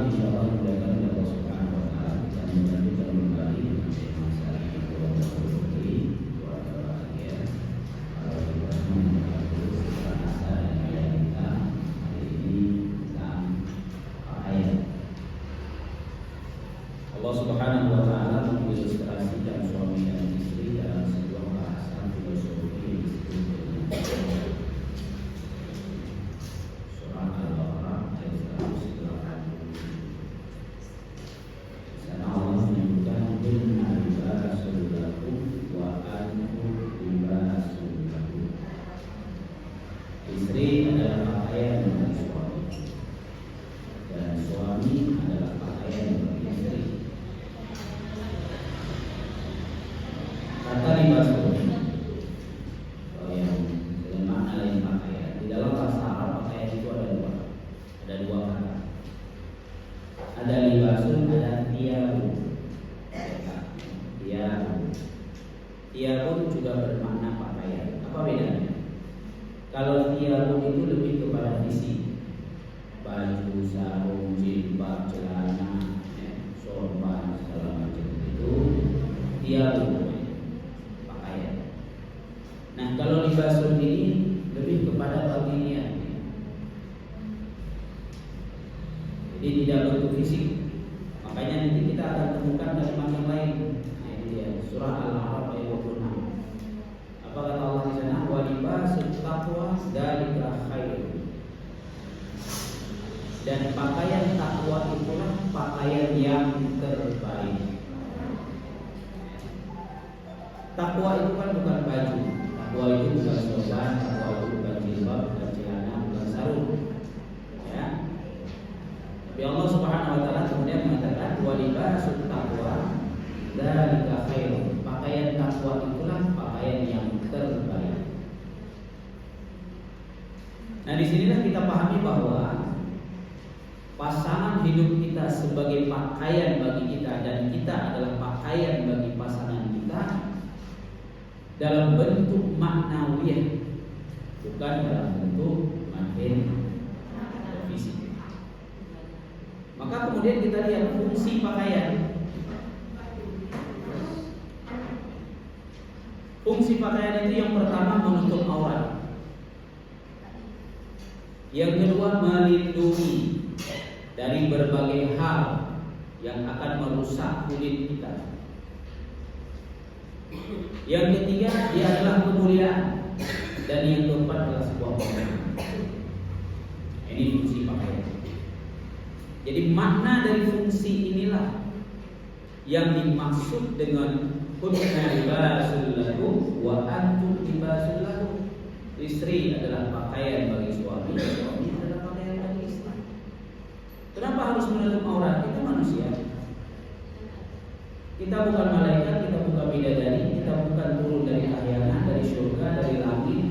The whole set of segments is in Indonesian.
insyaallah mudah-mudahan Allah Subhanahu wa taala bisa membantu kembali masalah itu bersyukuri keluarga bahagia. Allah Subhanahu wa taala mengilustrasikan suami dan istri dalam sebuah bahasan filosofi surah Al-Baqarah ayat 180. Sana Allah menyebutkan inna libasul lakum wa antum libasul lakum. Istri adalah pakaian bagi suami dan suami adalah pakaian bagi istri. Kata libasul, kalau yang dengan makna lain pakaian, di dalam bahasa Arab pakaian itu ada dua kata. Ada libasul, ada tiarun. Tiarun juga bermakna pakaian. Apa bedanya? Kalau tiarun itu lebih kepada fisik, baju, sarung, jilbab, celana, sorban, segala macam itu tiarun. Nah, kalau libasul ini lebih kepada batiniah. Jadi tidak bentuk fisik. Makanya nanti kita akan temukan kalimat yang lain. Nah, ini dia surah Al-A'raf ayat 26. Apa kata Allah di sana? Wa libasul taqwa dzalika khair. Dan pakaian takwa itulah pakaian yang terbaik. Takwa itu kan bukan baju. Takwa itu bukan sorban, takwa itu bukan jilbab, bukan celana, bukan sarung. Ya. Tapi Allah Subhanahu wa taala kemudian mengatakan wa libasul taqwa dzalika khair. Pakaian takwa itulah pakaian yang terbaik. Nah, disinilah kita pahami bahwa pasangan hidup kita sebagai pakaian bagi kita dan kita adalah pakaian bagi pasangan kita dalam bentuk maknawiyah, bukan dalam bentuk materi fisik. Maka kemudian kita lihat fungsi pakaian. Fungsi pakaian itu yang pertama menutup aurat, yang kedua melindungi dari berbagai hal yang akan merusak kulit kita. Yang ketiga, dia adalah kemuliaan, dan yang keempat adalah sebuah pengorbanan. Ini fungsi pakaian. Jadi makna dari fungsi inilah yang dimaksud dengan kunna libasul lakum wa antum libasul lakum. Istri adalah pakaian bagi suami, suami adalah pakaian bagi istri. Kenapa harus menutup aurat? Kita manusia. Kita bukan malaikat, kita bukan bidadari, kita bukan turun dari ahyangan, dari surga, dari langit.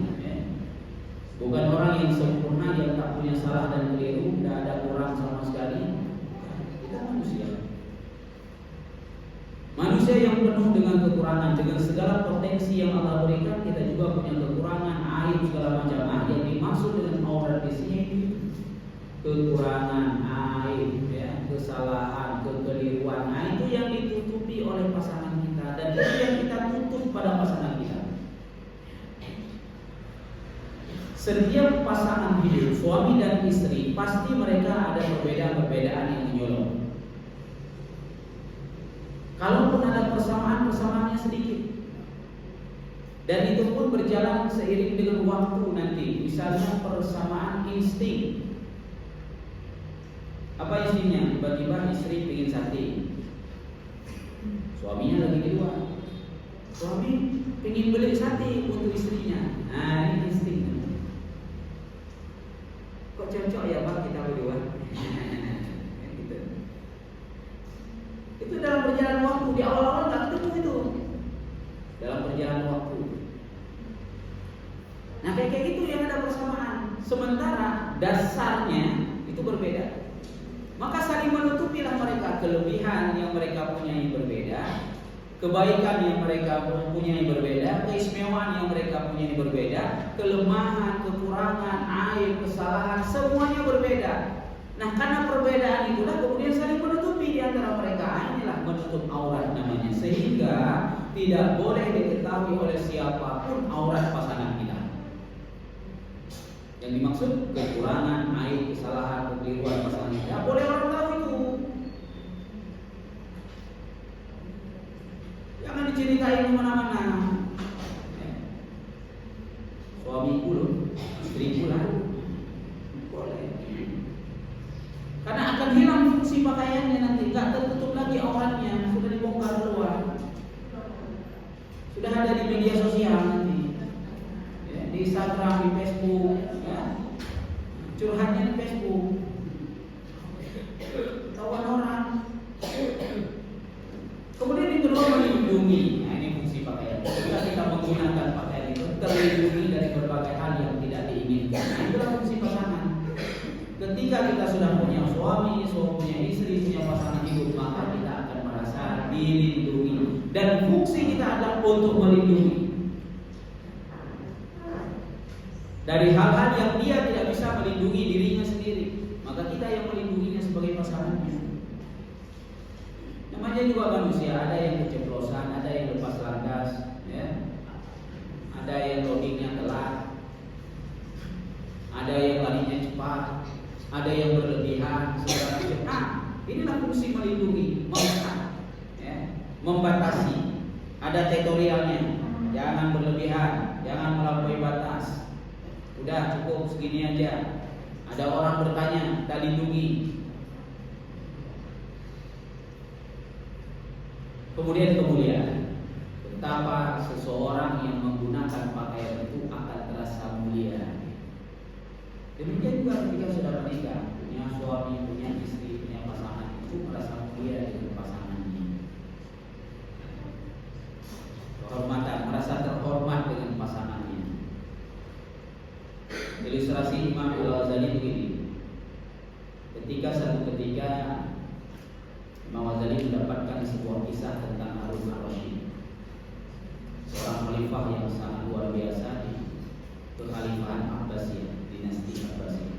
Bukan orang yang sempurna, yang tak punya salah dan keliru, tidak ada kurang sama sekali. Kita manusia. Manusia yang penuh dengan kekurangan, dengan segala potensi yang Allah berikan. Kita juga punya kekurangan, aib segala macam. Yang dimaksud dengan aurat di sini kekurangan, aib, ya, kesalahan, kekeliruan. Nah, itu yang ditutupi oleh pasangan kita, dan itu yang kita tutup pada pasangan kita. Setiap pasangan hidup, suami dan istri, pasti mereka ada perbedaan-perbedaan yang menyolong. Kalaupun ada persamaan, persamaannya sedikit. Dan itu pun berjalan seiring dengan waktu nanti. Misalnya persamaan insting. Apa instingnya? Tiba-tiba istri ingin sate, suaminya lagi di luar. Suami ingin beli sate untuk istrinya. Nah, ini instingnya. Kok cocok ya Pak kita berdua? Gitu. Itu dalam perjalanan waktu. Di awal-awal nggak ketemu itu. Dalam perjalanan waktu. Nah, kayak gitu yang ada persamaan. Sementara dasarnya itu berbeda. Maka saling menutupilah mereka. Kelebihan yang mereka punyai berbeda, kebaikan yang mereka punyai berbeda, keistimewaan yang mereka punyai berbeda, kelemahan, kekurangan, aib, kesalahan, semuanya berbeda. Nah, karena perbedaan itulah kemudian saling menutupi di antara mereka. Inilah menutup aurat namanya, sehingga tidak boleh diketahui oleh siapapun aurat pasangan kita. Yang dimaksud kekurangan, aib, kesalahan, kekeliruan pasangan kita. Tidak boleh orang tahu itu. Jangan diceritain kemana-mana. Suamiku loh, istriku lah. Boleh. Karena akan hilang fungsi pakaiannya nanti, nggak tertutup lagi auratnya, sudah dibongkar keluar, sudah ada di media sosial nanti, ya, di Instagram, di Facebook, ya. Curhatnya di Facebook, tahuan orang. Kemudian yang kedua melindungi, nah ini fungsi pakaian. Jika kita menggunakan pakaian itu terlindungi dari berbagai hal yang tidak diinginkan. Nah, itulah fungsi pasangan. Ketika kita sudah punya suami, punya istri, punya pasangan hidup, maka kita akan merasa dilindungi. Dan fungsi kita adalah untuk melindungi dari hal-hal yang dia tidak bisa melindungi dirinya sendiri. Maka kita yang melindunginya sebagai pasangannya. Namanya juga manusia, ada yang keceplosan, ada yang lepas landas, ya. Ada yang loadingnya telat, ada yang larinya cepat, ada yang berlebihan, segala macam. Nah, inilah fungsi melindungi, memesan, ya, membatasi. Ada tutorialnya, jangan berlebihan, jangan melampaui batas. Udah cukup segini aja. Ada orang bertanya, kita lindungi. Kemudian betapa seseorang yang menggunakan pakaian itu akan terasa mulia. Demikian juga ketika sudah menikah, punya suami, punya istri, punya pasangan, itu merasa mulia dengan pasangannya. Kehormatan, merasa terhormat dengan pasangannya. Ilustrasi Imam Al-Ghazali begini. Satu ketika Imam Ghazali mendapatkan sebuah kisah tentang Harun al-Rasyid, seorang khalifah yang sangat luar biasa di kekhalifahan Abbasiyah, dinasti Abbasiyah.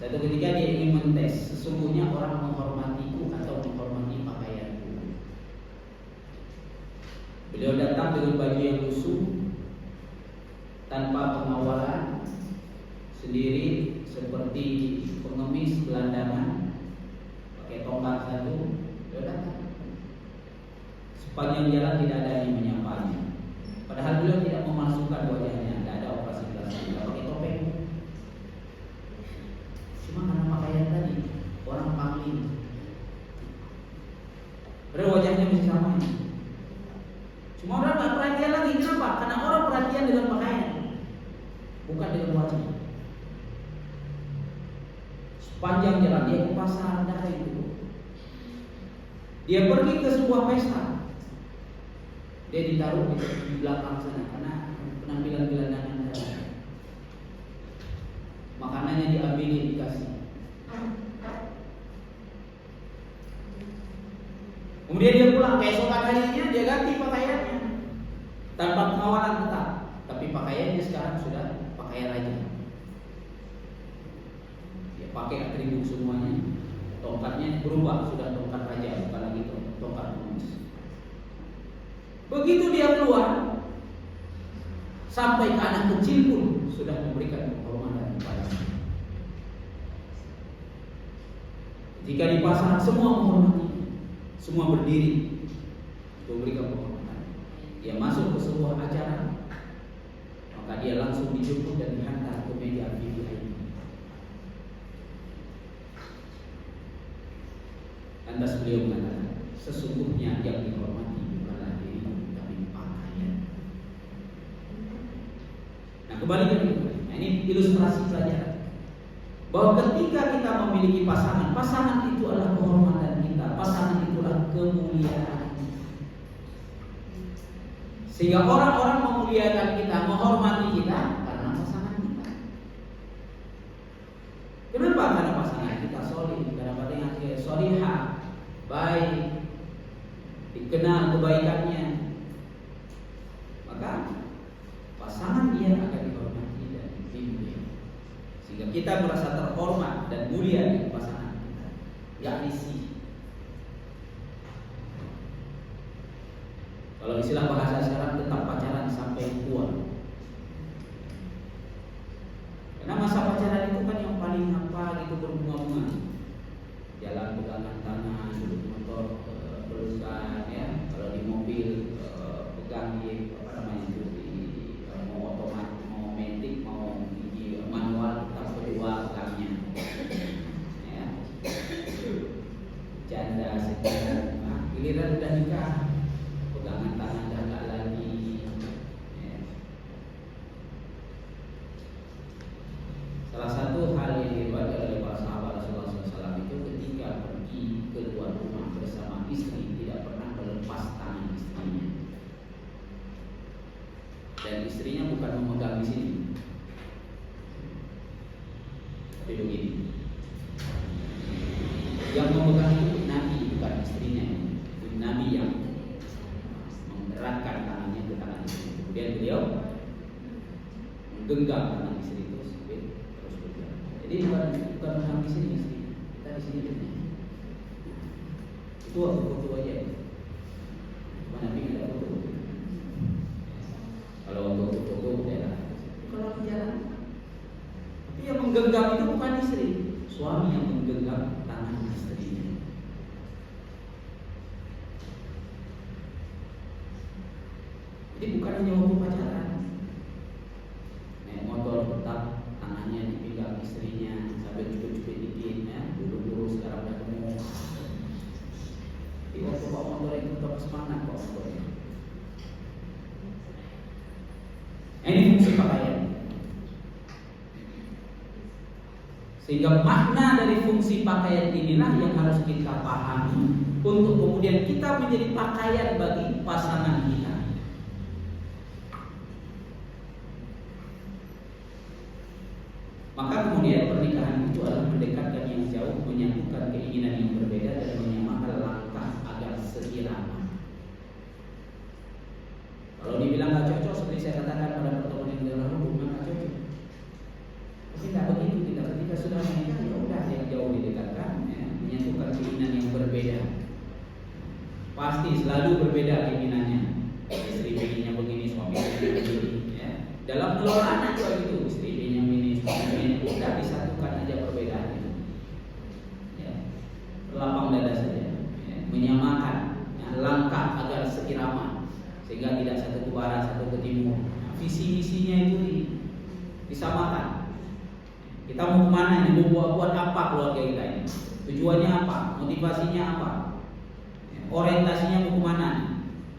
Satu ketika dia ingin mentes, sesungguhnya orang menghormatiku atau menghormati pakaianku. Beliau datang dengan baju yang lusuh, tanpa pengawalan, sendiri seperti pengemis gelandangan, pakai tongkat satu, beliau datang. Sepanjang jalan tidak ada yang menyapanya. Padahal beliau tidak memasukkan wajahnya, tidak ada operasi plastik, tidak pakai topeng. Cuma karena pakaian tadi, orang pangling. Padahal wajahnya masih sama. Cuma orang tak perhatian lagi, kenapa? Karena orang perhatian dengan pakaian, bukan dengan wajah. Sepanjang jalan dia ke pasar, ada itu. Dia pergi ke sebuah pesta, dia ditaruh di belakang sana karena penampilan gelandangan saja. Makanannya diambil, dikasih. Kemudian dia pulang, keesokan harinya dia ganti pakaiannya tanpa pengawalan tetap, tapi pakaiannya sekarang sudah pakaian raja. Dia pakai atribut semuanya, tongkatnya berubah, sudah tongkat raja, bukan lagi tongkat pengemis. Begitu dia keluar, sampai ke anak kecil pun sudah memberikan penghormatan kepadanya. Jika di pasar semua menghormati, semua berdiri memberikan penghormatan. Dia masuk ke sebuah acara, maka dia langsung dijemput dan dihantar ke meja VIP. Lantas beliau mengatakan, sesungguhnya yang dihormati bukanlah dirimu, tapi pakaian. Nah, kembali ke ini. Nah, ini ilustrasi pelajaran bahwa ketika kita memiliki pasangan, pasangan itu adalah kehormatan kita, pasangan itulah kemuliaan. Sehingga orang-orang memuliakan kita, menghormati kita karena pasangan kita. Kenapa? Karena pasangan kita solid, karena pasangan kita solihah, baik, dikenal kebaikannya, maka pasangan dia akan dihormati dan dimuliakan. Sehingga kita merasa terhormat dan dan mulia di pasangan kita. Gak risih. Kalau istilah bahasa sekarang, tetap pacaran sampai tua. Karena masa pacaran itu kan yang paling gitu berbunga-bunga. Jalan pegangan tangan, duduk motor pelukan ya. Kalau di mobil pegang di mau otomatis, mau matic, mau manual, tetap berdua pegangnya. Ya. Janda sedang, giliran udah nikah, pegangan tangan dah tak lagi. Ya. Salah satu hal yang dibaca oleh para sahabat Rasulullah SAW itu ketika pergi keluar rumah bersama istri, tidak pernah melepas tangan istrinya. Dan istrinya bukan memegang di sini, tapi begini. Yang memegang itu Nabi, bukan istrinya. Itu Nabi yang menggerakkan tangannya ke tangan istri. Kemudian beliau menggenggam tangan istri terus berjalan. Jadi bukan memegang di sini istri, kita di sini dulu. Itu waktu foto aja. Nabi tidak foto. Kalau untuk foto ya. Kalau jalan, tapi yang menggenggam itu bukan istri, suami yang menggenggam tangan istrinya. Jadi bukan hanya waktu pacaran. Naik motor tetap tangannya dipegang istrinya sampai cupit-cupit dikit ya, dulu sekarang udah gemuk. Di waktu bawa motor itu tetap semangat bawa motornya. Ini fungsi pakaian. Sehingga makna dari fungsi pakaian inilah yang harus kita pahami untuk kemudian kita menjadi pakaian bagi pasangan kita. Maka kemudian pernikahan itu adalah mendekatkan yang jauh, menyatukan keinginan yang berbeda dan menyamakan langkah agar seirama. Kalau dibilang gak cocok, seperti saya katakan pada pertemuan yang lalu, bukan gak cocok. Tapi tidak begitu kita ketika sudah menikah, ya udah yang jauh didekatkan, ya, menyatukan keinginan yang berbeda. Pasti selalu berbeda keinginannya. Istri pengennya begini, suami pengennya begini. Ya. Dalam mengelola anak juga gitu, istri pengennya begini, suami pengennya udah disatukan aja perbedaan itu. Ya. Lapang dada saja, ya. Menyamakan ya, langkah agar seirama. Sehingga tidak satu ke barat, satu ke timur. Nah, visi-misinya itu disamakan. Kita mau kemana ini? Mau buat apa keluarga kita ini? Tujuannya apa? Motivasinya apa? Orientasinya mau kemana?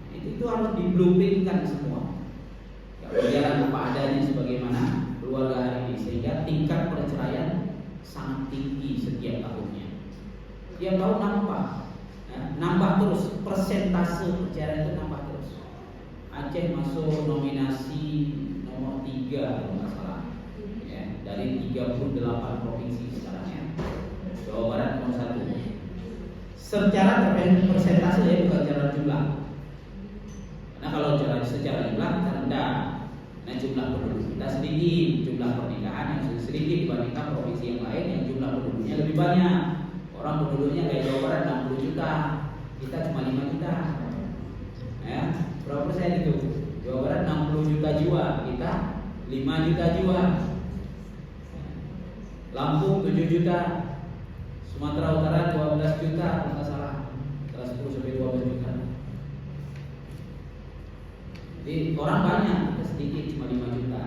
Itu harus di-blueprintkan semua. Berjalan apa adanya sebagaimana keluarga hari ini, sehingga tingkat perceraian sangat tinggi setiap tahunnya. Tiap tahun nambah terus, persentase perceraian itu nambah terus. Aceh masuk nominasi nomor 3 kalau nggak salah, ya, dari 38 provinsi sekarang ya. Jawa Barat nomor 1. Secara persentase ya, bukan secara jumlah. Karena kalau secara jumlah kita rendah, nah jumlah penduduk kita sedikit, jumlah pernikahan yang sedikit dibandingkan provinsi yang lain yang jumlah penduduknya lebih banyak. Orang penduduknya kayak Jawa Barat 60 juta, kita cuma 5 juta. Ya, berapa persen itu? Jawa Barat 60 juta jiwa, kita 5 juta jiwa. Lampung 7 juta, Sumatera Utara 12 juta, kalau nggak salah, antara 10 sampai 12 juta. Jadi orang banyak, kita sedikit cuma 5 juta.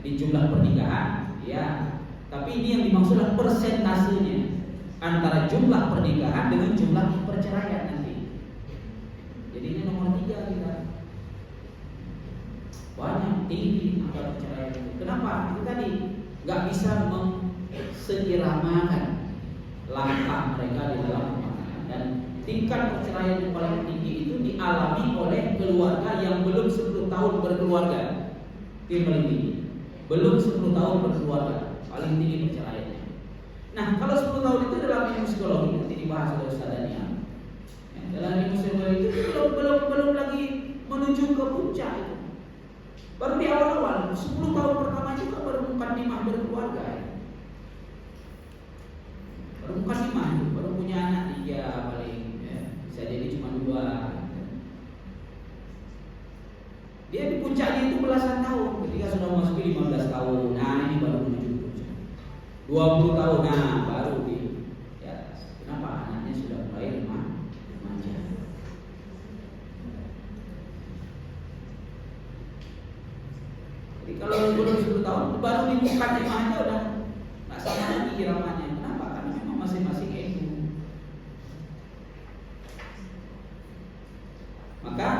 Jadi jumlah pernikahan, ya. Tapi ini yang dimaksud adalah persentasenya antara jumlah pernikahan dengan jumlah perceraian nanti. Jadi ini nomor 3 kita. Banyak tinggi angka perceraian itu. Kenapa? Itu tadi nggak bisa mengseiramakan langkah mereka di dalam rumah tangga. Dan tingkat perceraian yang paling tinggi itu dialami oleh keluarga yang belum 10 tahun berkeluarga. Itu yang paling tinggi. Belum 10 tahun berkeluarga, paling tinggi perceraiannya. Nah, kalau 10 tahun itu dalam ilmu psikologi nanti dibahas oleh Ustaz Daniel. Ya, dalam ilmu psikologi itu belum lagi menuju ke puncak itu. Baru di awal-awal 10 tahun pertama juga baru mukadimah berkeluarga. Ya. bukan 5, baru punya anak 3 paling, ya. Bisa jadi cuma 2. Dia di puncaknya itu belasan tahun. Ketika sudah memasuki 15 tahun, nah ini baru menuju puncak. 20 tahun, nah baru di atas. Kenapa? Anaknya sudah mulai remaja. Jadi kalau belum 10 tahun, baru di puncak 5 aja udah nggak sama lagi iramanya. Kenapa? Karena memang masing-masing ego. Maka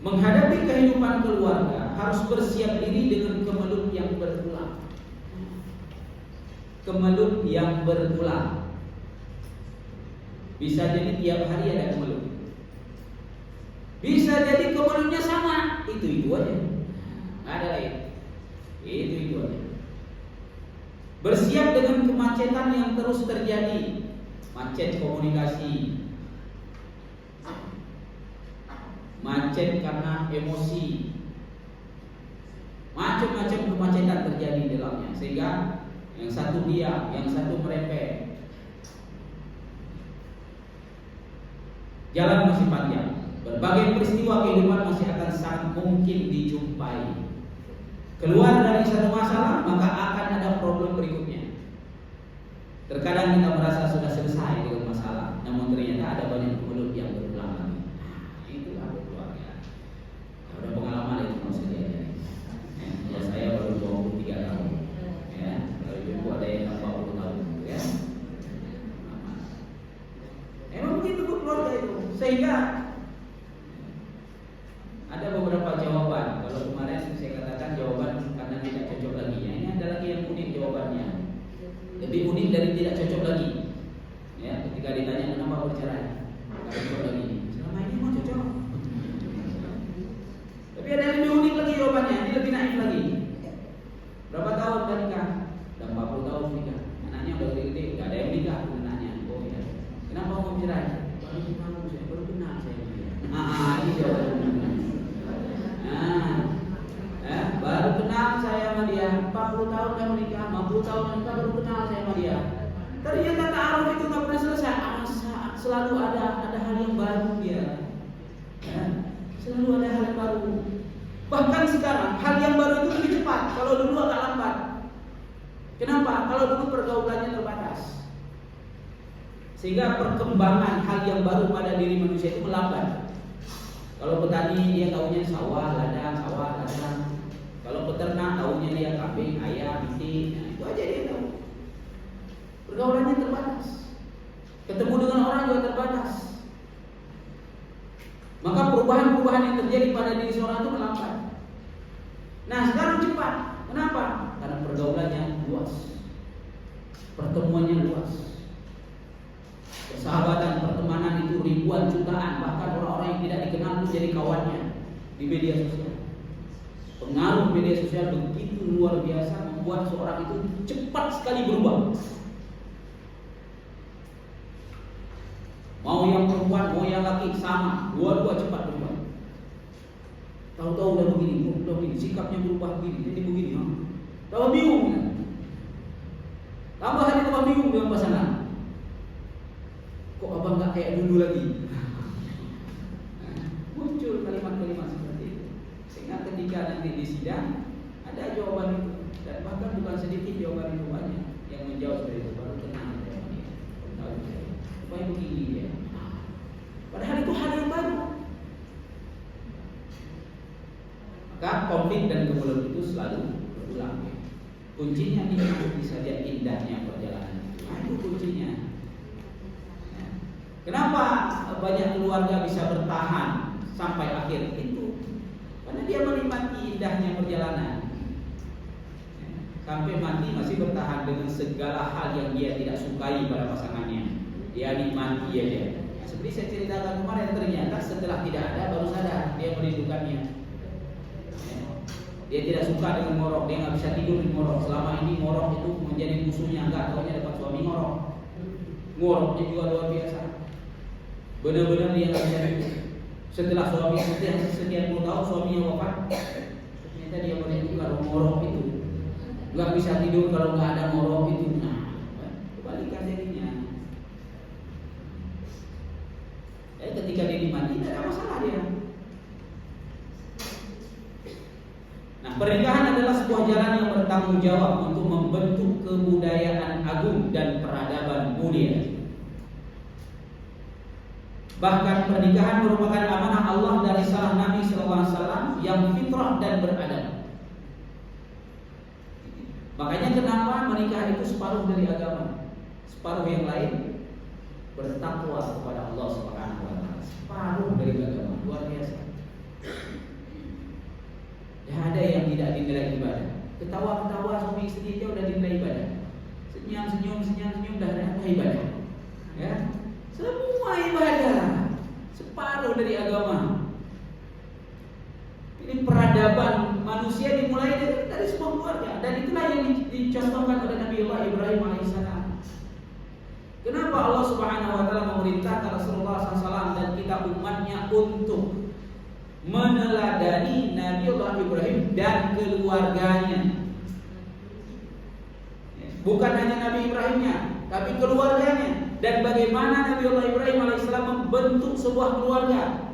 menghadapi kehidupan keluarga harus bersiap diri dengan kemelut yang berulang. Kemelut yang berulang. Bisa jadi tiap hari ada kemelut. Bisa jadi kemelutnya sama, itu aja. Nggak ada lain. Itu aja. Bersiap dengan kemacetan yang terus terjadi. Macet komunikasi, macet karena emosi, macam-macam kemacetan terjadi di dalamnya, sehingga yang satu diam, yang satu merempet. Jalan masih panjang, berbagai peristiwa kehidupan masih akan sangat mungkin dijumpai. Keluar dari satu masalah, maka akan ada problem berikutnya. Terkadang kita merasa sudah selesai dengan masalah, namun ternyata ada banyak kemelut yang berulang lagi. Itulah keluarga. Ada pengalaman itu maksudnya. Ya, saya baru 23 tahun. Ya, kalau ibu ada yang 40 tahun, ya. Emang begitu keluarga itu. Sehingga ada beberapa jawaban. Kalau kemarin saya katakan jawaban karena tidak cocok lagi. Ya, ini ada lagi yang unik jawabannya. Lebih unik dari tidak cocok lagi. Ya, ketika ditanya kenapa bercerai, nggak cocok lagi. Selama ini mau cocok. Tapi ada yang lebih unik lagi jawabannya. Ini lebih naif lagi. Berapa tahun udah nikah? Udah 40 tahun nikah. Anaknya udah gede-gede. Gak ada yang nikah anaknya. Oh ya. Kenapa mau bercerai? Baru kenal saya. Ini jawabannya. Baru kenal saya sama dia. 40 tahun udah menikah, 50 tahun menikah, baru kenal saya sama dia. Ternyata ta'aruf itu nggak pernah selesai. Selalu ada hal yang baru dia. Ya, selalu ada hal yang baru. Bahkan sekarang hal yang baru itu lebih cepat. Kalau dulu agak lambat. Kenapa? Kalau dulu pergaulannya terbatas. Sehingga perkembangan hal yang baru pada diri manusia itu melambat. Kalau petani dia tahunya sawah, ladang. Kalau peternak tahunya dia kambing, ayam, itik. Nah, itu aja dia tahu. Pergaulannya terbatas. Ketemu dengan orang juga terbatas. Maka perubahan-perubahan yang terjadi pada diri seorang itu melambat. Nah, sekarang cepat. Kenapa? Karena pergaulannya luas. Pertemuannya luas. Persahabatan, pertemanan itu ribuan, jutaan, bahkan orang-orang yang tidak dikenal pun jadi kawannya di media sosial. Pengaruh media sosial begitu luar biasa membuat seorang itu cepat sekali berubah. Mau yang perempuan, mau yang laki sama, dua-dua cepat berubah. Tahu-tahu udah begini, sikapnya berubah begini, jadi begini. Tambah bingung kan? Tambah bingung dengan pasangan. Kok abang nggak kayak dulu lagi? Muncul kalimat-kalimat seperti itu. Sehingga ketika nanti di sidang ada jawaban itu, dan bahkan bukan sedikit jawaban itu banyak yang menjawab seperti itu. Baru tenang saya dia, tahu saya, supaya begini dia. Padahal itu hal yang baru. Maka konflik dan kemelut itu selalu berulang. Kuncinya itu bisa jadi indahnya perjalanan. Itu kuncinya. Kenapa banyak keluarga bisa bertahan sampai akhir itu? Karena dia menikmati indahnya perjalanan. Sampai mati masih bertahan dengan segala hal yang dia tidak sukai pada pasangannya. Dia nikmati aja. Seperti saya ceritakan kemarin, ternyata setelah tidak ada baru sadar dia merindukannya. Dia tidak suka dengan ngorok, dia nggak bisa tidur di ngorok. Selama ini ngorok itu menjadi musuhnya, enggak taunya dapat suami ngorok. Ngoroknya juga luar biasa. Benar-benar dia nggak bisa tidur. Setelah suami sekian puluh tahun suaminya wafat, ternyata dia melihat kalau ngorok itu nggak bisa tidur kalau nggak ada ngorok itu. Nah, kebalikan jadinya. ketika dia di Madinah tidak ada masalah dia. Nah, pernikahan adalah sebuah jalan yang bertanggung jawab untuk membentuk kebudayaan agung dan peradaban mulia. Bahkan pernikahan merupakan amanah Allah dari salah Nabi SAW yang fitrah dan beradab. Makanya kenapa menikah itu separuh dari agama, separuh yang lain bertakwa kepada Allah Subhanahu wa taala. Separuh dari agama, luar biasa. Ya, ada yang tidak dinilai ibadah. Ketawa-ketawa suami istri aja udah dinilai ibadah. Senyum-senyum udah ibadah. Ya. Semua ibadah. Separuh dari agama. Ini peradaban manusia dimulai dari sebuah keluarga, dan itulah yang dicontohkan oleh Nabi Allah Ibrahim alaihissalam. Kenapa Allah Subhanahu wa taala memerintahkan Rasulullah SAW dan kita umatnya untuk meneladani Nabi Allah Ibrahim dan keluarganya? Bukan hanya Nabi Ibrahimnya, tapi keluarganya, dan bagaimana Nabi Allah Ibrahim alaihissalam membentuk sebuah keluarga.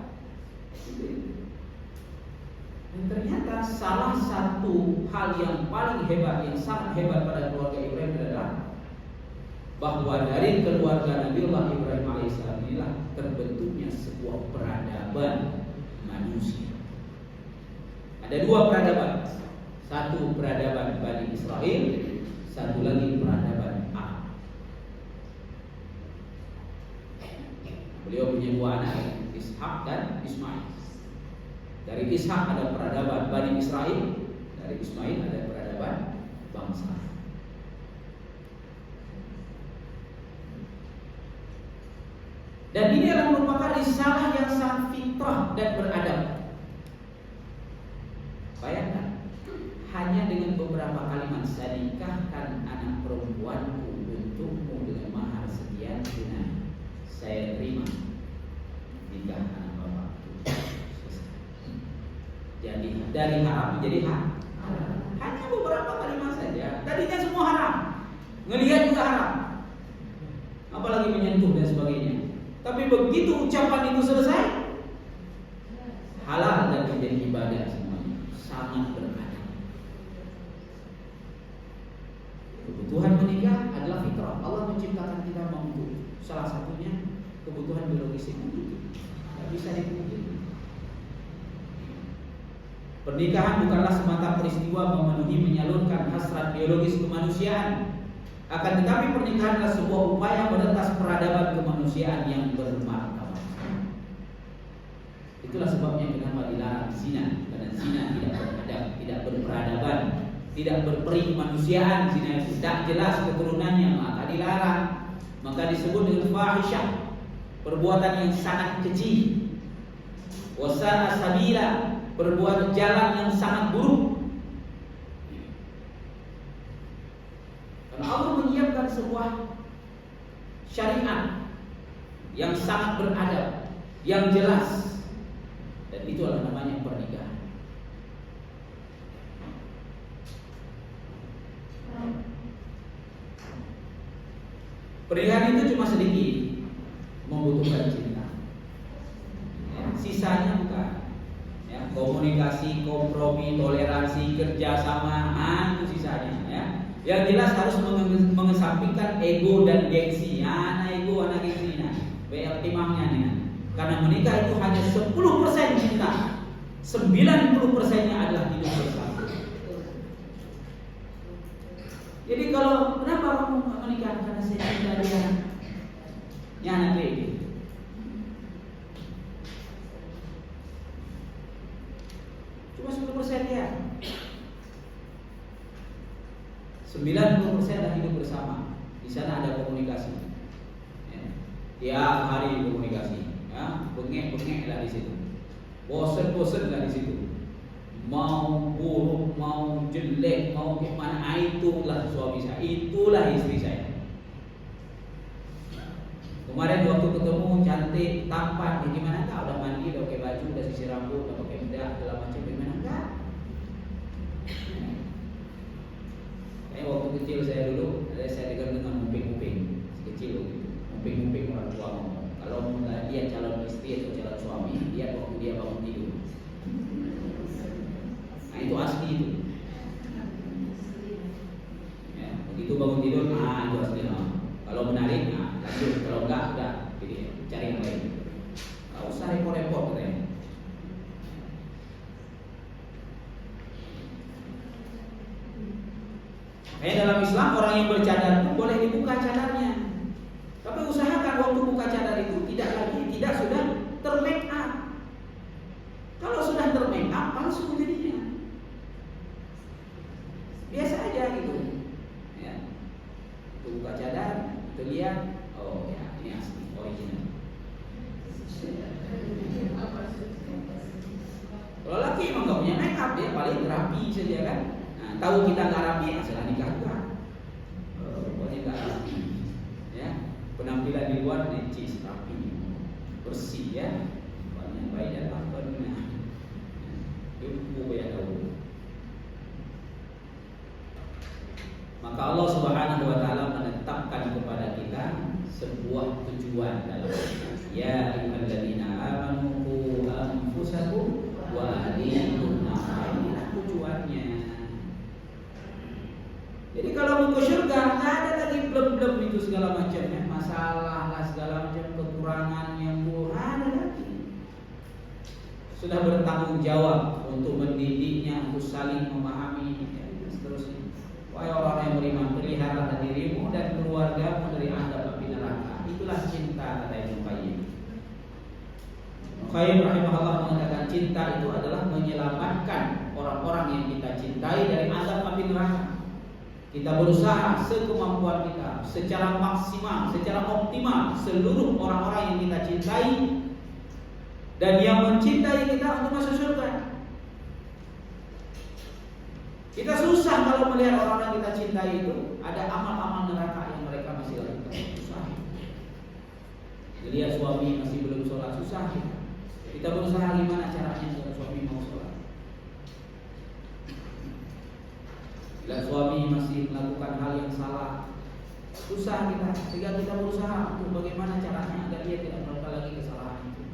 Dan ternyata salah satu hal yang paling hebat, yang sangat hebat pada keluarga Ibrahim adalah bahwa dari keluarga Nabi Allah Ibrahim alaihissalam inilah terbentuknya sebuah peradaban manusia. Ada dua peradaban. Satu peradaban Bani Israel, satu lagi peradaban Arab. Beliau punya dua anak, Ishak dan Ismail. Dari Ishak ada peradaban Bani Israel, dari Ismail ada peradaban bangsa. Dan ini adalah merupakan risalah yang sangat fitrah dan beradab. Bayangkan, hanya dengan beberapa kalimat, saya nikahkan anak perempuanku untukmu dengan mahar sekian tunai, saya terima nikah anak bapakku. Jadi dari haram menjadi halal. Hanya beberapa kalimat saja. Tadinya semua haram, ngelihat juga haram, apalagi menyentuh dan sebagainya. Tapi begitu ucapan itu selesai, halal dan menjadi ibadah semuanya. Sangat beradab. Kebutuhan menikah adalah fitrah. Allah menciptakan kita mampu. Salah satunya kebutuhan biologis itu tidak bisa dipungkiri. Pernikahan bukanlah semata peristiwa memenuhi menyalurkan hasrat biologis kemanusiaan. Akan tetapi pernikahan adalah sebuah upaya meretas peradaban kemanusiaan yang bermartabat. Itulah sebabnya kenapa dilarang zina. Karena zina tidak beradab, tidak berperadaban, tidak berperi kemanusiaan. Zina itu tidak jelas keturunannya, maka dilarang. Maka disebut dengan fahisyah, perbuatan yang sangat keji. Wasa'a sabila, perbuatan jalan yang sangat buruk. Karena Allah menyiapkan sebuah syariat yang sangat beradab, yang jelas, dan itu adalah namanya pernikahan. Pernikahan itu cuma sedikit membutuhkan cinta, sisanya bukan. Komunikasi, kompromi, toleransi, kerjasama, itu sisanya. Yang jelas harus mengesampingkan ego dan gengsi. Anak ego, anak gengsi. Banyak timangnya nih. Karena menikah itu hanya 10% cinta, 90%-nya adalah hidup bersama. Jadi kalau kenapa kamu menikah? Karena saya cinta dia. Ya anak baby. Cuma 10% ya. 90% adalah hidup bersama. Di sana ada komunikasi. Tiap hari komunikasi. Bengek-bengek lah di situ. Bosen-bosen lah di situ. Mau buruk, mau jelek, mau gimana, itulah suami saya, itulah istri saya. Kemarin waktu ketemu cantik, tampan, gimana kak? Udah mandi, udah pakai baju, udah sisir rambut, udah pakai bedak, segala macam, gimana kak? Waktu kecil saya dulu, saya dengar nguping-nguping, kecil gitu, nguping-nguping orang tua ngomong. Kalau dia calon istri atau itu asli itu. Ya, begitu bangun tidur, itu asli. Kalau menarik, lanjut. Kalau enggak, udah, cari yang lain. Nggak usah repot-repot katanya. Dalam Islam orang yang bercadar pun boleh dibuka cadarnya. Tapi usahakan waktu buka cadar itu tidak sudah termake up. Kalau sudah termake up, palsu jadinya. Biasa aja gitu. Ya. Buka cadar, itu lihat, oh ya ini asli, original. Kalau laki emang gak punya make up, dia paling rapi saja kan. Nah, tahu kita nggak rapi, asal nikah juga. Pokoknya nggak rapi. Ya, penampilan di luar necis, rapi, bersih ya. Banyak baik dan lakonnya. Itu ya tahu. Maka Allah Subhanahu wa taala menetapkan kepada kita sebuah tujuan dalam ya ayyuhalladzina amanu qu anfusakum wa ahlikum nar. Inilah tujuannya. Jadi kalau mau ke surga nggak ada lagi blem-blem itu segala macam ya, masalah lah segala macam, kekurangan yang ada lagi. Sudah bertanggung jawab untuk mendidiknya, untuk saling memahami ya, seterusnya. Wahai orang yang beriman, pelihara dirimu dan keluargamu dari azab api neraka. Itulah cinta, kata Ibnu Qayyim. Qayyim rahimahullah mengatakan cinta itu adalah menyelamatkan orang-orang yang kita cintai dari azab api neraka. Kita berusaha sekemampuan kita, secara maksimal, secara optimal, seluruh orang-orang yang kita cintai dan yang mencintai kita untuk masuk surga. Kita susah kalau melihat orang yang kita cintai itu ada amal-amal neraka yang mereka masih lakukan. Susah. Lihat suami masih belum sholat, susah. Kita berusaha gimana caranya agar suami mau sholat. Lihat suami masih melakukan hal yang salah, susah kita. Sehingga kita berusaha untuk bagaimana caranya agar dia tidak melakukan lagi kesalahan itu.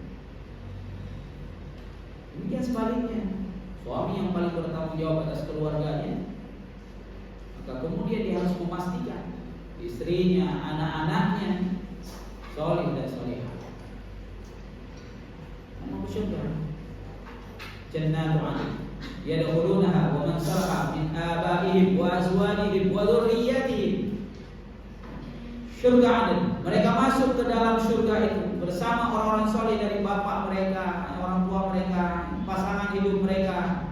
Demikian sebaliknya. Suami yang paling bertanggung jawab atas keluarganya, maka kemudian dia harus memastikan istrinya, anak-anaknya soleh dan solehah. Mau ke surga. Jannatu 'adn yadkhulunaha wa man salaha min abaihim wa azwajihim wa dzurriyyatihim. Surga Aden, mereka masuk ke dalam surga itu bersama orang-orang soleh dari bapak mereka, orang tua mereka, pasangan hidup mereka.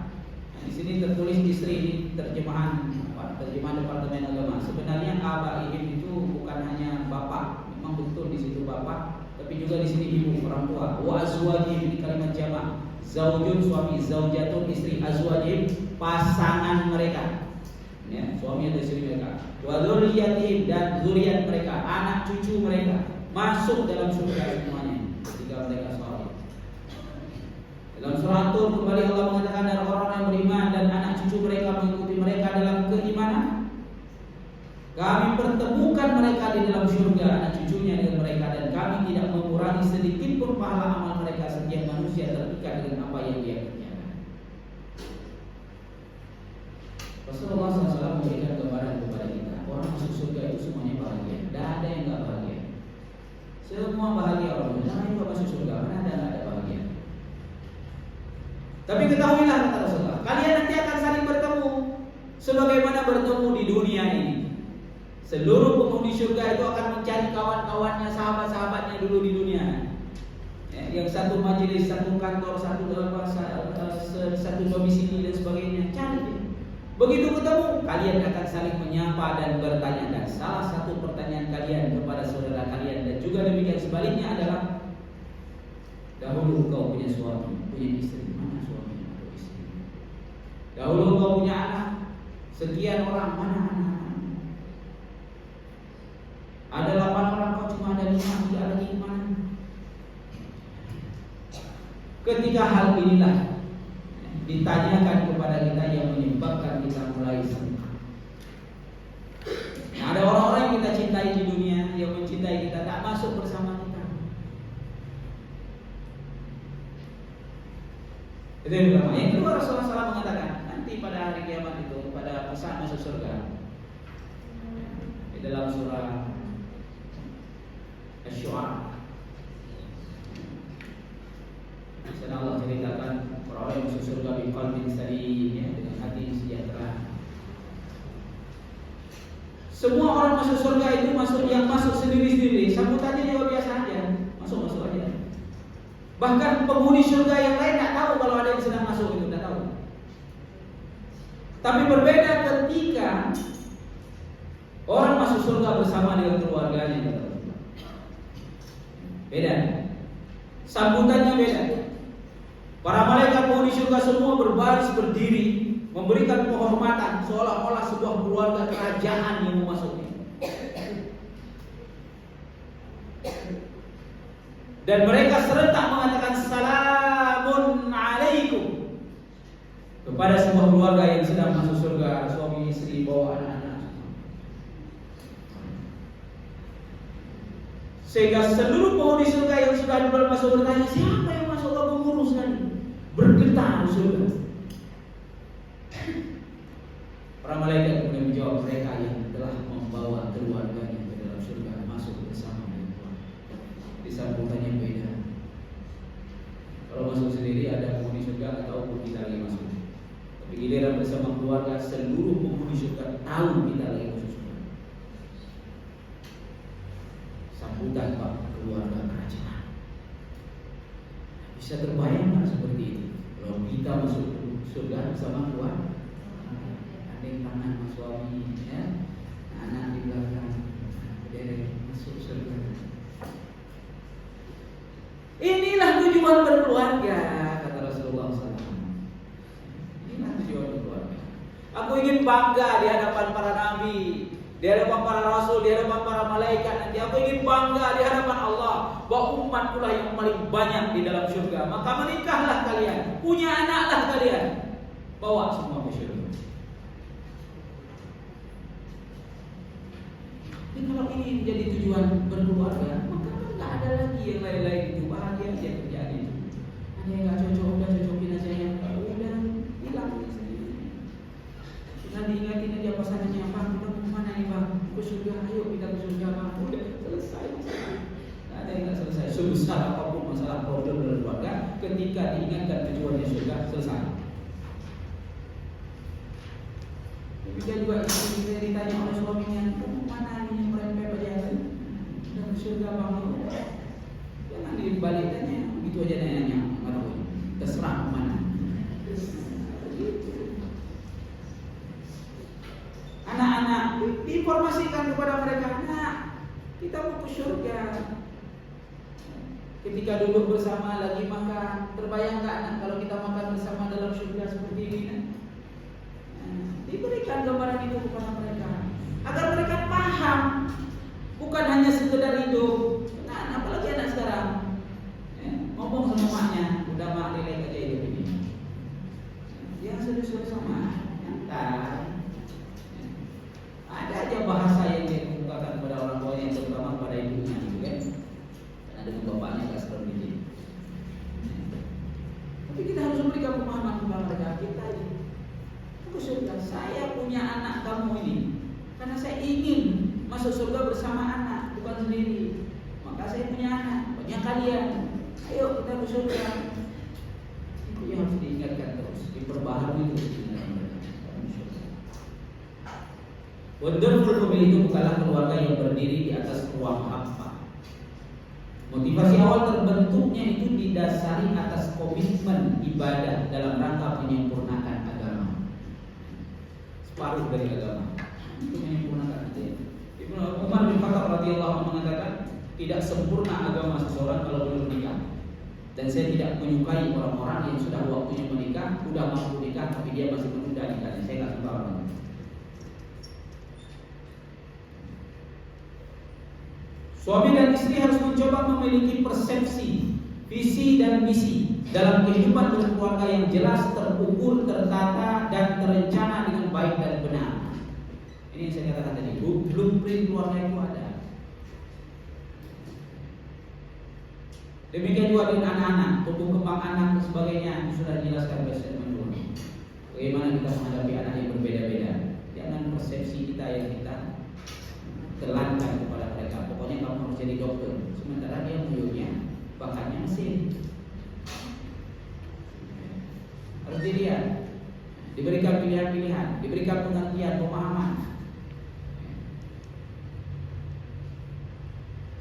Nah, di sini tertulis istri, ini terjemahan Departemen Agama. Sebenarnya abaihim itu bukan hanya bapak, memang betul di situ bapak, tapi juga di sini ibu, orang tua. Wa azwajihim, ini kalimat jamak. Zaujun suami, zaujatun istri, azwajihim pasangan mereka. Ya, suami atau istri mereka. Wa dzurriyyatihim dan zuriat mereka, anak cucu mereka masuk dalam surga semuanya ketika mereka sholat. Dalam surah Tur kembali Allah mengatakan dan orang yang beriman dan anak cucu mereka mengikuti mereka dalam keimanan. Kami pertemukan mereka di dalam surga, anak cucunya dengan mereka, dan kami tidak mengurangi sedikit pun pahala amal mereka setiap manusia terikat dengan apa yang dia kerjakan. Rasulullah SAW memberikan gambaran kepada kita, orang masuk surga itu semuanya bahagia, tidak ada yang nggak bahagia. Semua bahagia orang. Jangan juga masuk surga, mana ada nggak ada bahagia. Tapi ketahuilah kata Rasulullah, kalian nanti akan saling bertemu, sebagaimana bertemu di dunia ini. Seluruh penghuni surga itu akan mencari kawan-kawannya, sahabat-sahabatnya dulu di dunia. Ya, yang satu majelis, satu kantor, satu domisili dan sebagainya, cari dia. Begitu ketemu, kalian akan saling menyapa dan bertanya. Dan salah satu pertanyaan kalian kepada saudara kalian dan juga demikian sebaliknya adalah, dahulu kau punya suami, punya istri, mana suaminya atau istri? Dahulu kau punya anak, sekian orang, mana anak? Ada 8 orang, kau cuma ada 5, tidak lagi mana? Ketika hal inilah ditanyakan kepada kita yang menyebabkan kita mulai senang. Nah, ada orang-orang yang kita cintai di dunia, yang mencintai kita, tak masuk bersama kita. Itu yang pertama. Yang kedua, Rasulullah SAW mengatakan, nanti masuk surga? Di dalam surah Asy-Syu'ara, di sana Allah ceritakan orang yang masuk surga biqalbin salim, ya, dengan hati sejahtera. Semua orang masuk surga itu yang masuk sendiri-sendiri, sambutannya juga biasa aja, masuk aja. Bahkan penghuni surga yang lain tak tahu kalau ada yang sedang masuk itu, tak tahu. Tapi berbeda ketika orang masuk surga bersama dengan keluarganya. Beda. Sambutannya beda. Para malaikat penghuni surga semua berbaris berdiri, memberikan penghormatan seolah-olah sebuah keluarga kerajaan yang memasuki. Dan mereka serentak mengatakan salamun alaikum kepada sebuah keluarga yang sedang masuk surga, suami istri bawa anak-anak. Sehingga seluruh penghuni surga yang sudah duluan masuk bertanya, siapa yang masuk ke pengurus kali? Bergetar surga. Para malaikat kemudian menjawab, mereka yang telah membawa keluarganya ke dalam surga masuk bersama dengan Tuhan. Disambungannya beda. Kalau masuk sendiri ada penghuni surga nggak tahu kita lagi masuk. Tapi giliran bersama keluarga, seluruh penghuni surga tahu kita lagi masuk surga. Sambutan Pak keluarga kerajaan. Bisa terbayang nggak seperti itu? Kalau kita masuk surga bersama keluarga, ada yang tangan mas suami, ya, anak di belakang, dia masuk surga. Inilah tujuan berkeluarga, kata Rasulullah SAW. Inilah tujuan berkeluarga. Aku ingin bangga di hadapan para nabi, di hadapan para rasul, di hadapan para malaikat. Nanti aku ingin bangga di hadapan Allah bahwa umatkulah yang paling banyak di dalam surga. Maka menikahlah kalian, punya anaklah kalian, bawa semua ke surga. Jadi kalau ini menjadi tujuan berkeluarga, maka tidak ada lagi yang lain-lain itu. Bahagia aja kerjaan itu. Ada yang nggak cocok, udah cocokin aja yang udah hilang sendiri. Sudah diingatin aja pasangannya, Bang, kita mau kemana nih Bang? Ke surga, ayo kita ke surga Bang. Udah selesai. Tidak ada yang nggak selesai. Sebesar apapun masalah problem berkeluarga, ketika diingatkan tujuannya surga, selesai. Demikian juga istri saya ditanya oleh suaminya, mana ini yang merempet aja? Udah ke surga Bang. Jangan dibalik tanya, begitu aja nanya, nggak tahu. Terserah kemana. Anak-anak diinformasikan kepada mereka, anak, kita mau ke surga. Ketika duduk bersama lagi makan, terbayang nggak anak kalau kita makan bersama dalam surga seperti ini? Diberikan gambaran itu kepada mereka agar mereka paham, bukan hanya sekedar hidup. Nah, apalagi anak sekarang ngomong sama maknya, udah mak relax aja hidup ini. Yang serius sama nyantai. Ada aja bahasa yang dia kemukakan kepada orang tuanya, terutama kepada ibunya, gitu kan? Ada bapaknya nggak seperti ini. Tapi kita harus memberikan pemahaman kepada mereka. Kita ke surga, saya punya anak kamu ini karena saya ingin masuk surga bersama anak, bukan sendiri. Maka saya punya anak, punya kalian. Ayo kita ke surga. Itu yang harus diingatkan terus, diperbaharui terus. Wonderful family itu bukanlah keluarga yang berdiri di atas ruang hampa. Motivasi awal terbentuknya itu didasari atas komitmen ibadah dalam rangka menyempurnakan agama. Separuh dari agama itu menyempurnakan itu. Ibnu Umar bin Khattab radhiyallahu anhu mengatakan, tidak sempurna agama seseorang kalau belum menikah. Dan saya tidak menyukai orang-orang yang sudah waktunya menikah, sudah mampu nikah tapi dia masih menunda nikahnya. Saya tidak suka orang. Suami dan istri harus mencoba memiliki persepsi, visi dan misi dalam kehidupan berkeluarga yang jelas, terukur, tertata dan terencana dengan baik dan benar. Ini yang saya katakan tadi, blueprint keluarga itu ada. Demikian juga dengan anak-anak, tumbuh kembang anak dan sebagainya, sudah dijelaskan oleh statement dulu. Bagaimana kita menghadapi anak yang berbeda-beda. Jangan kita yang kita telankan kepada mereka. Pokoknya kamu harus jadi dokter. Sementara dia muyurnya bakatnya mesin. Harus dilihat, diberikan pilihan-pilihan, diberikan pengertian, pemahaman.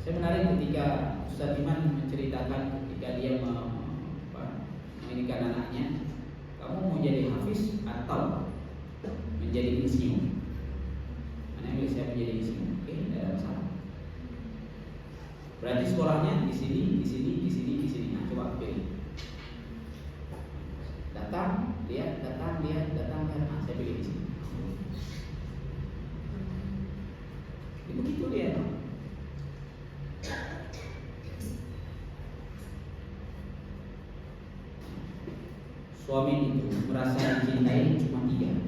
Saya menarik ketika Ustaz Iman menceritakan ketika dia menginginkan anaknya, kamu mau jadi hafiz atau menjadi insinyur? Anaknya saya menjadi insinyur. Oke, tidak ada masalah. Berarti sekolahnya di sini, di sini, di sini, di sini. Nah, coba pilih. Datang, lihat. Nah, saya pilih di sini. Begitu dia. Suami itu merasa dicintai cuma 3: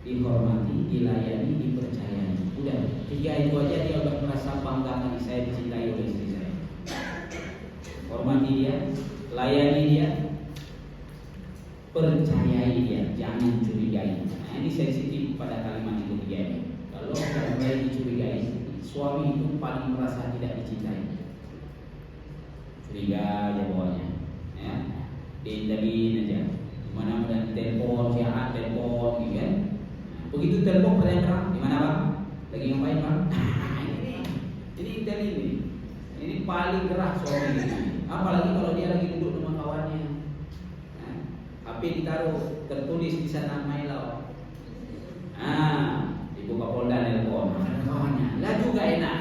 dihormati, dilayani, dipercayai. Udah, 3 itu aja dia udah merasa bangga lagi, saya dicintai oleh istri saya. Hormati dia, layani dia, percayai dia, jangan curigai. Nah, ini sensitif pada kalimat itu 3 ini. Kalau mulai dicurigai, suami itu paling merasa tidak dicintai. Curiga aja bawahnya, ya. Diintelin aja, mana ada telepon, siapa telepon, gitu kan? Nah, begitu telepon pertanyaan, di mana bang? Lagi ngapain bang? Ini intelin ini paling gerak suami ini. Apalagi kalau dia lagi duduk sama kawannya, nah, HP ditaruh, tertulis di sana My Love. Ibu Kapolda telepon, kawannya, laju gak enak,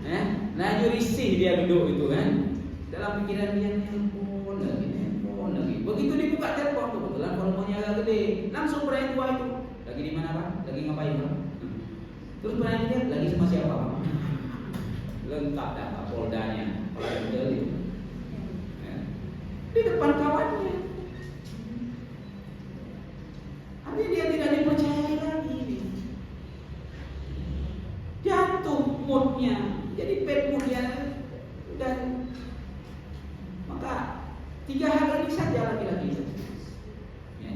ya? Laju risih dia duduk itu kan, dalam pikiran dia telepon lagi. Begitu dibuka telepon, kebetulan volumenya agak gede, langsung berani tua itu. Lagi di mana bang? Lagi ngapain bang? Terus berani dia lagi sama siapa bang? Lengkap dah Kapoldanya, kalau betul itu. Ya. Di depan kawannya. Artinya dia tidak dipercaya lagi. Jatuh moodnya, jadi bad moodnya. Dan maka 3 hal ini saja laki-laki. Ya.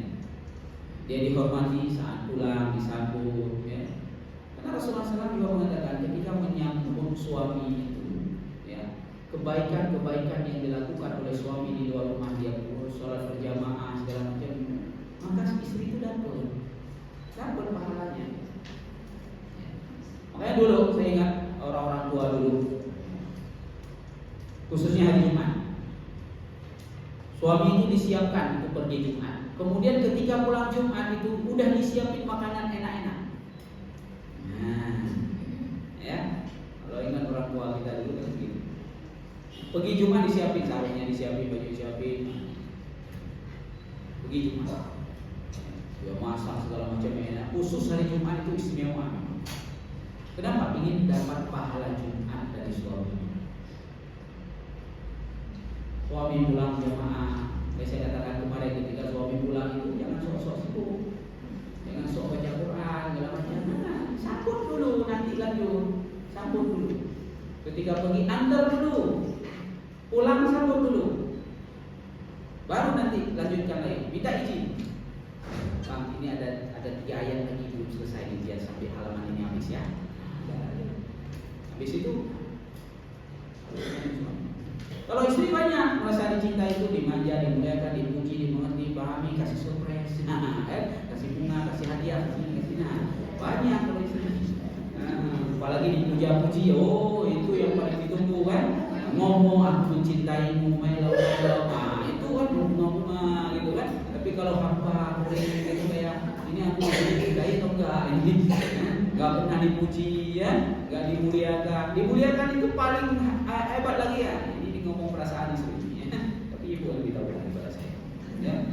Dia dihormati saat pulang, disambut. Ya. Karena Rasulullah SAW juga mengatakan ketika menyambut suami itu, ya, kebaikan-kebaikan yang dilakukan oleh suami di luar rumah dia, sholat berjamaah segala macam, maka istri itu dapat pahalanya. Ya. Makanya dulu saya ingat orang-orang tua dulu, khususnya hari Jumat. Suami itu disiapkan untuk pergi Jumat. Kemudian ketika pulang Jumat itu udah disiapin makanan enak-enak. Nah, ya, kalau ingat orang tua kita dulu kan begitu. Pergi Jumat disiapin sarungnya, disiapin baju, disiapin. Pergi Jumat, dia masak segala macam enak. Khusus hari Jumat itu istimewa. Kenapa? Ingin dapat pahala Jumat dari suami. Suami pulang jemaah, saya katakan kemarin ketika suami pulang itu jangan sok-sok sibuk, jangan sok baca Quran, segala macam. Sambut dulu, nanti lanjut. Sambut dulu. Ketika pergi antar dulu, pulang sambut dulu, baru nanti lanjutkan lagi. Minta izin. Bang, ini ada 3 ayat lagi belum selesai dijian sampai halaman ini habis ya. Habis itu. Kalau istri banyak merasa dicintai itu dimanja, dimuliakan, dipuji, dimengerti, dipahami, kasih surprise, kasih bunga, kasih hadiah, kasih banyak kalau istri. Apalagi dipuja-puji, oh itu yang paling ditunggu kan. Ngomong aku mencintaimu, my love, itu kan bunga-bunga gitu kan. Tapi kalau hampa, gitu kayak ini aku mencintai atau enggak, ini enggak pernah dipuji ya, enggak dimuliakan. Dimuliakan itu paling hebat lagi ya. Ngomong perasaan istri, ya. Tapi ibu lebih tahu daripada saya. Ya.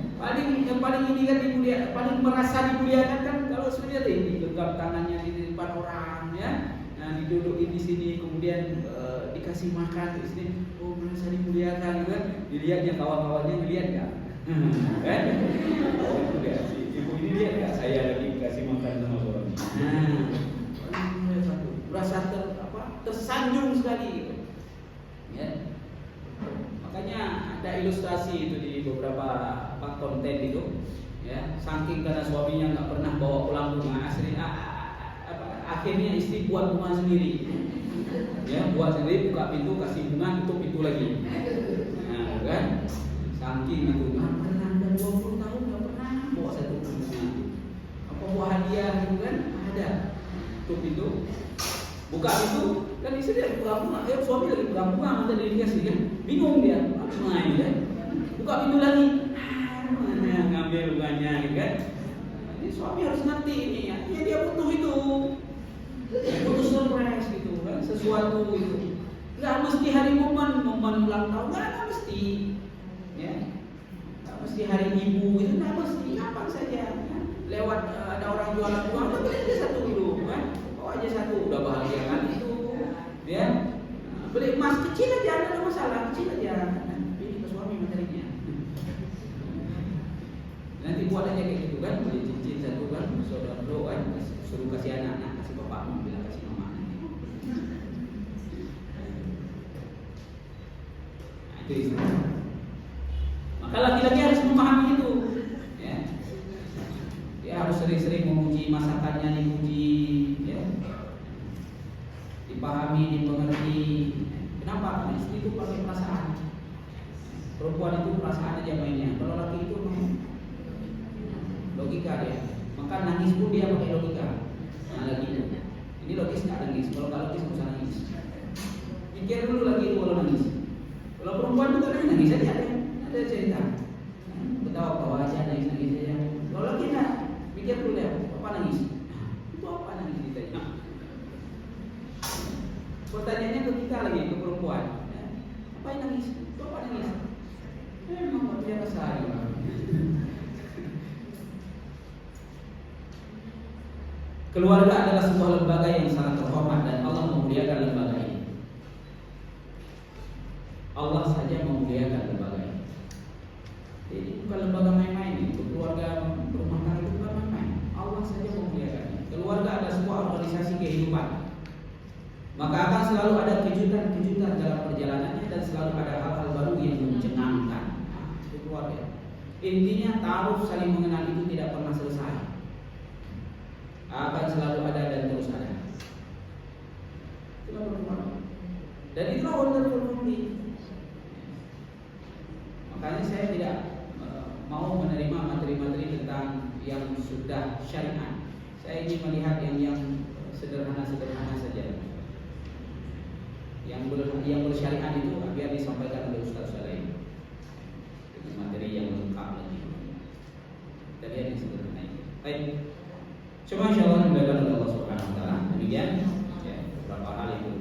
Yang paling ini kan dimuliakan, paling merasa dimuliakan kan kalau sebenarnya digenggam tangannya di depan orang, ya. Nah, didudukin di sini, kemudian dikasih makan di sini, oh merasa dimuliakan, kan? Dilihatnya kawan-kawannya melihat nggak? Kan? Oh itu dia, ibu ini lihat nggak? Saya lagi kasih makan sama suami. Merasa tersanjung sekali, gitu. Ya. Makanya ada ilustrasi itu di beberapa konten itu, ya. saking karena suaminya nggak pernah bawa pulang bunga, akhirnya istri buat bunga sendiri. Ya, buat sendiri, buka pintu, kasih bunga, tutup pintu lagi. Nah, kan? Saking itu, nggak pernah, dan 20 tahun nggak pernah bawa satu bunga. Apa buah hadiah gitu kan? Ada. Tutup pintu, buka pintu, kan istri lagi pegang bunga, suami lagi pegang bunga, nanti dikasih kan? Bingung dia, apa bunga ini kan? Buka pintu lagi, mana ngambil bunganya, gitu kan? Ini suami harus ngerti ini ya, dia butuh itu. Butuh surprise gitu kan, sesuatu gitu. Nggak mesti hari momen ulang tahun, nggak mesti, ya. Nggak mesti hari ibu itu, nggak mesti, kapan saja. Ya. Lewat ada orang jualan uang, beli aja satu dulu, kan? Bawa aja satu, udah bahagia kan itu, ya. Beli emas kecil aja, ada masalah kecil aja. Ini ke suami materinya. Nanti buat aja kayak gitu kan, beli cincin satu kan, saudara kan, suruh kasih anak. Bapakmu bilang kasih mama nanti. Nah, itu istilah. Maka laki-laki harus memahami itu. Ya. Dia harus sering-sering memuji masakannya, dipuji, ya. Dipahami, dimengerti. Kenapa? Karena istri itu pakai perasaan. Perempuan itu perasaan aja mainnya. Kalau laki itu logika dia. Maka nangis pun dia pakai logika. Nah, lagi ini logis nggak nangis, kalau nggak logis nggak usah nangis. Pikir dulu lagi itu kalau nangis. Kalau perempuan itu kan nangis aja, ada cerita. Ketawa-ketawa aja, nangis aja. Kalau lagi nggak, pikir dulu deh, apa nangis? Itu apa nangis ditanya? Pertanyaannya ke kita lagi, ke perempuan. Apa yang nangis? Itu apa nangis? Memang manusia kesal. Keluarga adalah sebuah lembaga yang sangat terhormat dan Allah memuliakan lembaga ini. Allah saja memuliakan lembaga ini. Jadi bukan lembaga main-main ini. Keluarga rumah tangga itu bukan main-main. Allah saja memuliakannya. Keluarga adalah sebuah organisasi kehidupan. Maka akan selalu ada kejutan-kejutan dalam perjalanannya dan selalu ada hal-hal baru yang mencengangkan. Itu keluarga. Intinya taruh saling mengenal itu tidak pernah selesai. Akan selalu ada dan terus ada. Itulah perempuan. Dan itulah wonderful family. Makanya saya tidak mau menerima materi-materi tentang yang sudah syariat. Saya ingin melihat yang sederhana-sederhana saja. Yang bersyariat itu biar disampaikan oleh Ustaz lain. Itu materi yang lengkap lagi. Dan yang sederhana itu. Baik. Cuma insyaallah dimuliakan oleh Allah Subhanahu wa taala. Demikian ya, beberapa hal itu